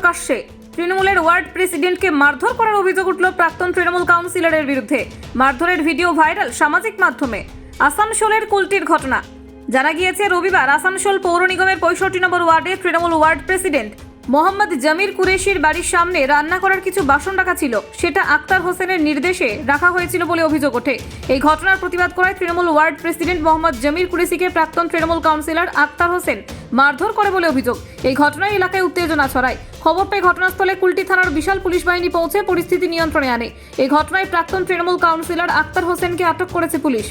প্রকাশ্যে তৃণমূলের ওয়ার্ড প্রেসিডেন্টকে মারধর করার অভিযোগ উঠল প্রাক্তন তৃণমূল কাউন্সিলরের বিরুদ্ধে। মারধরের ভিডিও ভাইরাল সামাজিক মাধ্যমে। আসানসোলের কুলটির ঘটনা। জানা গিয়েছে, রবিবার আসানসোল পৌর নিগমের 65 নম্বর ওয়ার্ডে তৃণমূল ওয়ার্ড প্রেসিডেন্ট মোহাম্মদ জামির কুরেশির বাড়ির সামনে রান্না করার কিছু বাসন রাখা ছিল, সেটা আক্তার হোসেনের নির্দেশে রাখা হয়েছিল বলে অভিযোগ ওঠে। এই ঘটনার প্রতিবাদ করায় তৃণমূল ওয়ার্ড প্রেসিডেন্ট মোহাম্মদ জামির কুরেশিকে প্রাক্তন তৃণমূল কাউন্সিলর আক্তার হোসেন মারধর করে বলে অভিযোগ। এই ঘটনায় এলাকায় উত্তেজনা ছড়ায়। খবর পেয়ে ঘটনাস্থলে কুলটি থানার বিশাল পুলিশ বাহিনী পৌঁছে পরিস্থিতি নিয়ন্ত্রণে আনে। এই ঘটনায় প্রাক্তন তৃণমূল কাউন্সিলর আক্তার হোসেনকে আটক করেছে পুলিশ।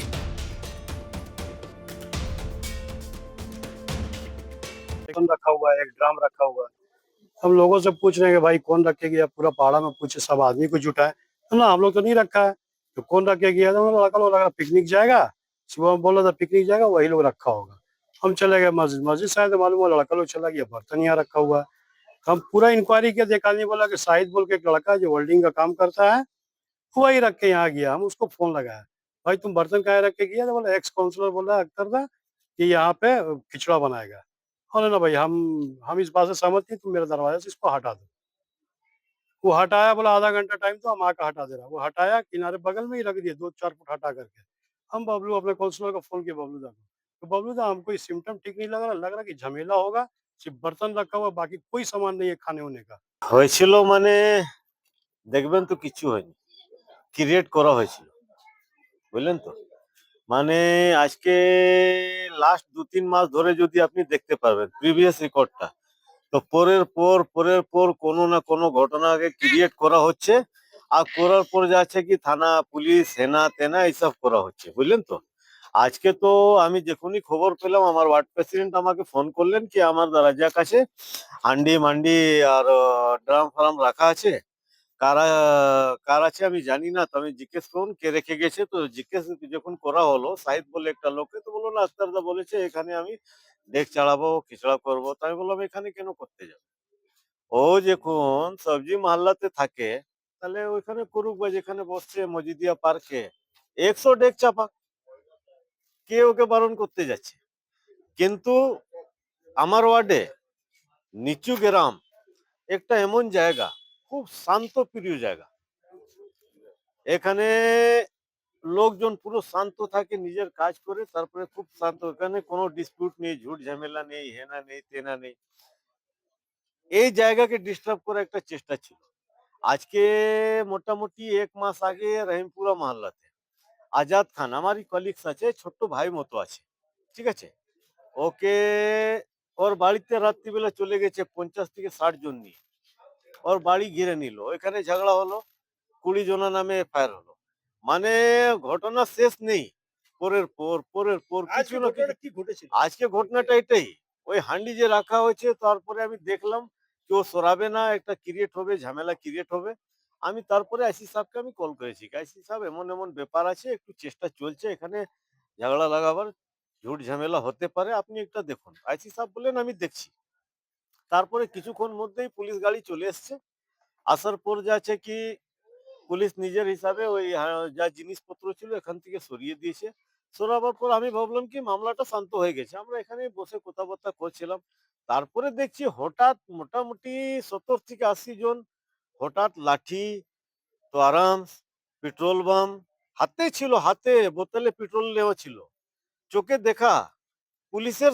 रखा हुआ है, एक ड्राम रखा हुआ है। हम लोगों से पूछ रहे हैं कि भाई कौन रखे गया, पूरा पहाड़ा में पूछे, सब आदमी को जुटाए तो ना हम लोग तो नहीं रखा है, तो कौन रखे गया? तो लड़का लोग लगा पिकनिक जाएगा, सुबह में बोला था पिकनिक जाएगा, वही लोग रखा होगा। हम चले गए मस्जिद, मस्जिद शायद मालूम हुआ लड़का लोग चला गया, बर्तन यहाँ रखा हुआ है। हम पूरा इंक्वायरी किया, एक आदमी बोला कि शाहिद बोल के एक लड़का है जो वेल्डिंग का काम करता है, वही रख के यहाँ गया। हम उसको फोन लगाया, भाई तुम बर्तन कहाँ रख के गया? तो बोला एक्स काउंसलर बोला अख्तर था कि यहाँ पे खिचड़ा बनाएगा। बोले ना भाई हम इस बात से सहमत नहीं, तुम मेरे दरवाजे से इसको हटा दो। वो हटाया, बोला आधा घंटा टाइम तो हम आकर हटा दे रहा। वो हटाया, किनारे बगल में ही रख दिए 2-4 फुट हटा करके। हम बबलू अपने काउंसलर को फोन किया, बबलू दा को, तो बबलू दा हमको ये सिम्टम ठीक नहीं लग रहा कि झमेला होगा, सिर्फ बर्तन रखा हुआ, बाकी कोई सामान नहीं है खाने होने का। হয়েছিল মানে দেখবেন তো কিছু হয়নি, ক্রিয়েট করা হয়েছিল, বুঝলেন তো। মানে আজকে লাস্ট 2-3 মাস ধরে যদি আপনি দেখতে পারবেন প্রিভিয়াস রেকর্ডটা, তো পরের পর কোনো না কোনো ঘটনাকে ক্রিয়েট করা হচ্ছে, আর করার পর যাচ্ছে কি থানা পুলিশ হেনা তেনা এইসব করা হচ্ছে, বুঝলেন তো। আজকে তো আমি যখনই খবর পেলাম, আমার ওয়ার্ড প্রেসিডেন্ট আমাকে ফোন করলেন কি আমার দরজার কাছে হান্ডি মান্ডি আর ড্রাম ফার্ম রাখা আছে, কারা কার আছে আমি জানি না, তো আমি জিজ্ঞেস করুন কে রেখে গেছে। তো জিজ্ঞেস যখন করা হলো সাহিদ বলে একটা লোককে, তো বললো না আখতারদা বলেছে এখানে আমি ডেক চালাবো খিচড়া করবো। তো আমি বললাম এখানে কেন করতে যাবো, ও যখন সবজি মহল্লাতে থাকে তাহলে ওইখানে করুক, বা যেখানে বসছে মজিদিয়া পার্কে 100 ডেক চাপা, কে ওকে বারণ করতে যাচ্ছে। কিন্তু আমার ওয়ার্ডে নিচু গ্রাম একটা এমন জায়গা, খুব শান্ত প্রিয় জায়গা, এখানে লোকজন পুরো শান্ত থাকে, নিজের কাজ করে তারপরে খুব শান্ত, এখানে কোনো ডিসপিউট নেই, ঝুট ঝামেলা নেই, হেনা নেই তেনা নেই। এই জায়গাকে ডিস্টার্ব করার একটা চেষ্টা ছিল। আজকে মোটামুটি 1 মাস আগে রহিমপুরা মহল্লাতে আজাদ খান, আমারই কলিগস আছে, ছোট্ট ভাই মতো আছে, ঠিক আছে, ওকে ওর বাড়িতে রাত্রিবেলা চলে গেছে 50 থেকে 60 জন নিয়ে, ওর বাড়ি ঘিরে নিল, এখানে ঝগড়া হলো, 20 জনের নামে এফআইআর হলো। মানে ঘটনা শেষ নেই, পরের পর কিছু না কিছু। কি ঘটেছিল আজকে ঘটনাটা এটাই, ওই হান্ডি যে রাখা হয়েছে, তারপরে আমি দেখলাম কেউ সরাবে না, একটা ক্রিয়েট হবে, ঝামেলা ক্রিয়েট হবে। আমি তারপরে আইসি সাহেবকে আমি কল করেছি, আইসি সাহেব এমন এমন ব্যাপার আছে, একটু চেষ্টা চলছে, এখানে ঝগড়া লাগাবার ঝুট ঝামেলা হতে পারে, আপনি একটা দেখুন। আইসি সাহেব বললেন আমি দেখছি। তারপরে কিছুক্ষণ মধ্যেই পুলিশ গাড়ি চলে এসছে, আসার পর যাচ্ছে কি পুলিশ নিজের হিসাবে ওই যা জিনিসপত্র ছিল এখান থেকে সরিয়ে দিয়েছে। সরাবার পর আমি ভাবলাম কি মামলাটা শান্ত হয়ে গেছে, আমরা এখানে বসে কথাবার্তা করছিলাম। তারপরে দেখছি হঠাৎ মোটামুটি 70 থেকে 80 জন হঠাৎ লাঠি, তো আরামস, পেট্রোল বাম হাতে ছিল, হাতে বোতলে পেট্রোল নেওয়া ছিল, চোখে দেখা পুলিশের